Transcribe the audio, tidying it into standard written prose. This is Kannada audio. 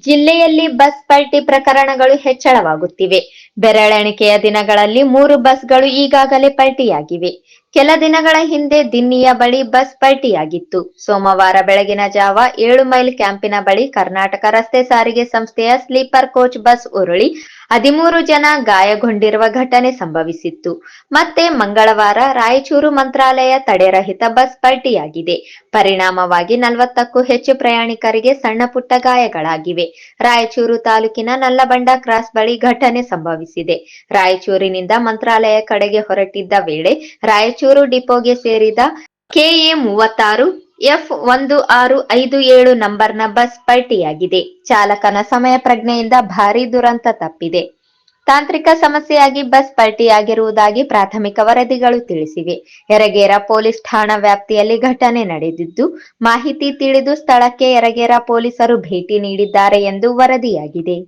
ಜಿಲ್ಲೆಯಲ್ಲಿ ಬಸ್ ಪಲ್ಟಿ ಪ್ರಕರಣಗಳು ಹೆಚ್ಚಳವಾಗುತ್ತಿವೆ. ಬೆರಳೆಣಿಕೆಯ ದಿನಗಳಲ್ಲಿ 3 ಬಸ್ಗಳು ಈಗಾಗಲೇ ಪಲ್ಟಿಯಾಗಿವೆ. ಕೆಲ ದಿನಗಳ ಹಿಂದೆ ದಿನ್ನಿಯ ಬಳಿ ಬಸ್ ಪಲ್ಟಿಯಾಗಿತ್ತು. ಸೋಮವಾರ ಬೆಳಗಿನ ಜಾವ 7 ಮೈಲ್ ಕ್ಯಾಂಪಿನ ಬಳಿ ಕರ್ನಾಟಕ ರಸ್ತೆ ಸಾರಿಗೆ ಸಂಸ್ಥೆಯ ಸ್ಲೀಪರ್ ಕೋಚ್ ಬಸ್ ಉರುಳಿ 13 ಜನ ಗಾಯಗೊಂಡಿರುವ ಘಟನೆ ಸಂಭವಿಸಿತ್ತು. ಮತ್ತೆ ಮಂಗಳವಾರ ರಾಯಚೂರು ಮಂತ್ರಾಲಯ ತಡೆರಹಿತ ಬಸ್ ಪಲ್ಟಿಯಾಗಿದೆ. ಪರಿಣಾಮವಾಗಿ 40ಕ್ಕೂ ಹೆಚ್ಚು ಪ್ರಯಾಣಿಕರಿಗೆ ಸಣ್ಣಪುಟ್ಟ ಗಾಯಗಳಾಗಿವೆ. ರಾಯಚೂರು ತಾಲೂಕಿನ ನಲ್ಲಬಂಡ ಕ್ರಾಸ್ ಬಳಿ ಘಟನೆ ಸಂಭವಿಸಿದೆ. ರಾಯಚೂರಿನಿಂದ ಮಂತ್ರಾಲಯ ಕಡೆಗೆ ಹೊರಟಿದ್ದ ವೇಳೆ ರಾಯಚೂರು ಡಿಪೋಗೆ ಸೇರಿದ ಕೆಎ 36 F1657 ನಂಬರ್ನ ಬಸ್ ಪಲ್ಟಿಯಾಗಿದೆ. ಚಾಲಕನ ಸಮಯ ಪ್ರಜ್ಞೆಯಿಂದ ಭಾರೀ ದುರಂತ ತಪ್ಪಿದೆ. ತಾಂತ್ರಿಕ ಸಮಸ್ಯೆಯಾಗಿ ಬಸ್ ಪಲ್ಟಿಯಾಗಿರುವುದಾಗಿ ಪ್ರಾಥಮಿಕ ವರದಿಗಳು ತಿಳಿಸಿವೆ. ಯರಗೇರ ಪೊಲೀಸ್ ಠಾಣಾ ವ್ಯಾಪ್ತಿಯಲ್ಲಿ ಘಟನೆ ನಡೆದಿದ್ದು, ಮಾಹಿತಿ ತಿಳಿದು ಸ್ಥಳಕ್ಕೆ ಯರಗೇರ ಪೊಲೀಸರು ಭೇಟಿ ನೀಡಿದ್ದಾರೆ ಎಂದು ವರದಿಯಾಗಿದೆ.